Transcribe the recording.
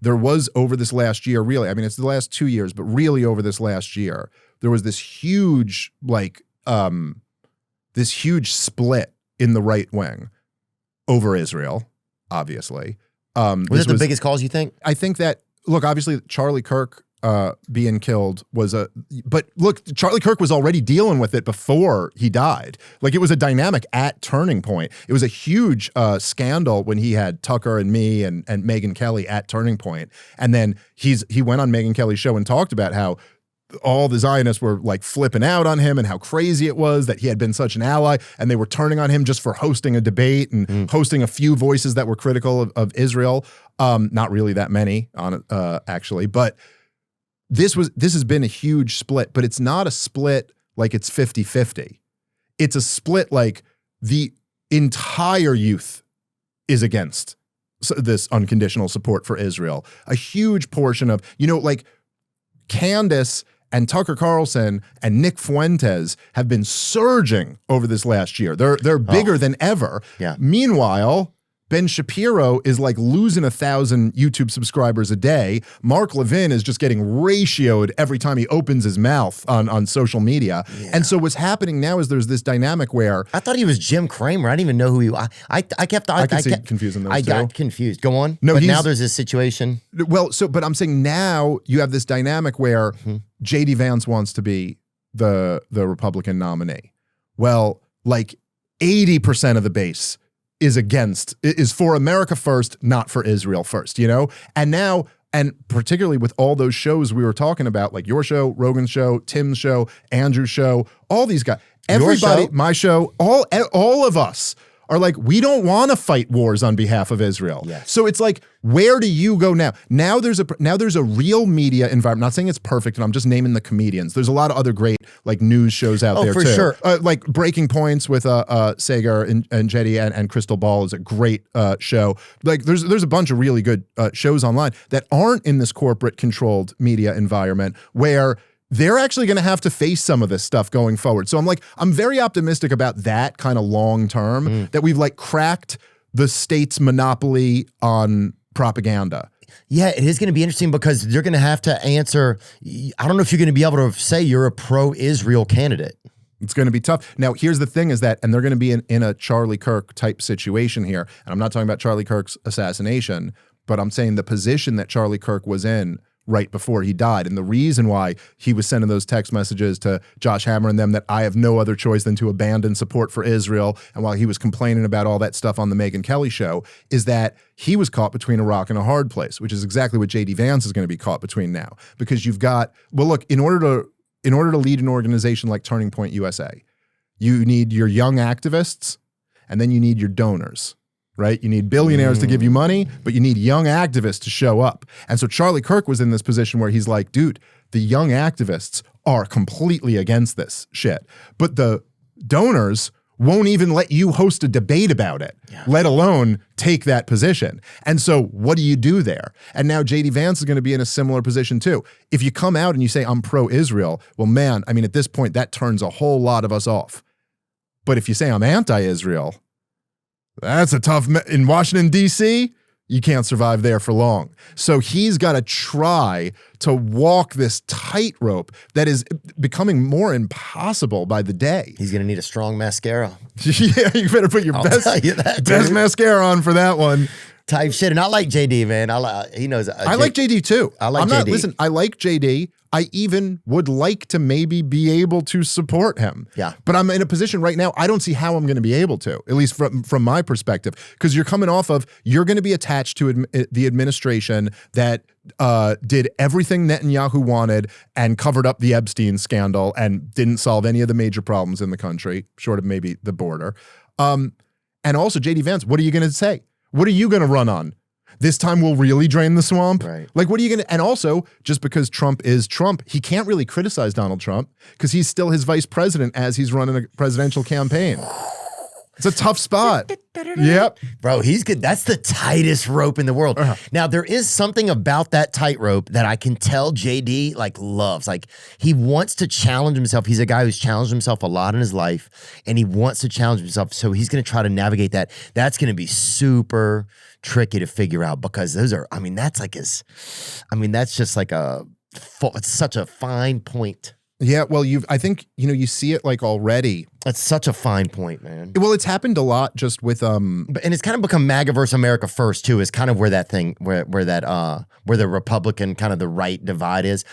there was over this last year, really, I mean, it's the last 2 years, but really over this last year, there was this huge, like, this huge split in the right wing over Israel, obviously. Was it the biggest cause, you think? I think that, look, obviously Charlie Kirk being killed was but look, Charlie Kirk was already dealing with it before he died. Like, it was a dynamic at Turning Point. It was a huge scandal when he had Tucker and me and Megyn Kelly at Turning Point. And then he went on Megyn Kelly's show and talked about how all the Zionists were like flipping out on him and how crazy it was that he had been such an ally, and they were turning on him just for hosting a debate and hosting a few voices that were critical of Israel. Not really that many on actually, but this has been a huge split, but it's not a split like it's 50-50. It's a split like the entire youth is against this unconditional support for Israel. A huge portion of, like Candace and Tucker Carlson and Nick Fuentes have been surging over this last year. They're bigger than ever. Yeah. Meanwhile, Ben Shapiro is like losing 1,000 YouTube subscribers a day. Mark Levin is just getting ratioed every time he opens his mouth on social media. Yeah. And so what's happening now is there's this dynamic where I thought he was Jim Cramer. I didn't even know who he was. I kept confusing those I two. got confused. Go on. No, but now there's this situation. Well, but I'm saying now you have this dynamic where JD Vance wants to be the Republican nominee. Well, like 80% of the base is for America first, not for Israel first, And now, and particularly with all those shows we were talking about, like your show, Rogan's show, Tim's show, Andrew's show, all these guys, everybody, my show, all of us are like, we don't want to fight wars on behalf of Israel. Yes. So it's like, where do you go now? Now there's a real media environment. I'm not saying it's perfect, and I'm just naming the comedians. There's a lot of other great like news shows out there for too. Sure. Like Breaking Points with Sagar and Jetty and Crystal Ball is a great show. Like there's a bunch of really good shows online that aren't in this corporate controlled media environment where they're actually going to have to face some of this stuff going forward. So I'm very optimistic about that kind of long term, that we've like cracked the state's monopoly on propaganda. Yeah, it is going to be interesting because they're going to have to answer. I don't know if you're going to be able to say you're a pro-Israel candidate. It's going to be tough. Now, here's the thing is that, and they're going to be in a Charlie Kirk type situation here. And I'm not talking about Charlie Kirk's assassination, but I'm saying the position that Charlie Kirk was in right before he died. And the reason why he was sending those text messages to Josh Hammer and them that I have no other choice than to abandon support for Israel, and while he was complaining about all that stuff on the Megyn Kelly show, is that he was caught between a rock and a hard place, which is exactly what JD Vance is going to be caught between now. Because you've got, well, look, in order to lead an organization like Turning Point USA, you need your young activists, and then you need your donors. Right? You need billionaires to give you money, but you need young activists to show up. And so Charlie Kirk was in this position where he's like, dude, the young activists are completely against this shit. But the donors won't even let you host a debate about it, let alone take that position. And so what do you do there? And now JD Vance is going to be in a similar position too. If you come out and you say, I'm pro-Israel, well, man, I mean, at this point, that turns a whole lot of us off. But if you say I'm anti-Israel, that's a tough, in Washington, D.C., you can't survive there for long. So he's got to try to walk this tightrope that is becoming more impossible by the day. He's going to need a strong mascara. Yeah, you better put your best mascara on for that one. Type shit. And I like JD, man. He knows. I like JD too. I like JD. Listen, I like JD. I even would like to maybe be able to support him. Yeah. But I'm in a position right now, I don't see how I'm going to be able to, at least from my perspective, because you're coming off of, you're going to be attached to the administration that did everything Netanyahu wanted and covered up the Epstein scandal and didn't solve any of the major problems in the country, short of maybe the border. And also, JD Vance, what are you going to say? What are you going to run on? This time we'll really drain the swamp? Right. Like, what are you going to, and also, just because Trump is Trump, he can't really criticize Donald Trump because he's still his vice president as he's running a presidential campaign. It's a tough spot. Yep. Bro, he's good. That's the tightest rope in the world. Now, there is something about that tightrope that I can tell JD loves. Like, he wants to challenge himself. He's a guy who's challenged himself a lot in his life, and he wants to challenge himself. So he's going to try to navigate that. That's going to be super tricky to figure out because those are, that's just like it's such a fine point. Yeah, well, I think, you see it like already. That's such a fine point, man. Well, it's happened a lot just with And it's kind of become MAGA versus America first too. Is kind of where that thing where the Republican kind of the right divide is.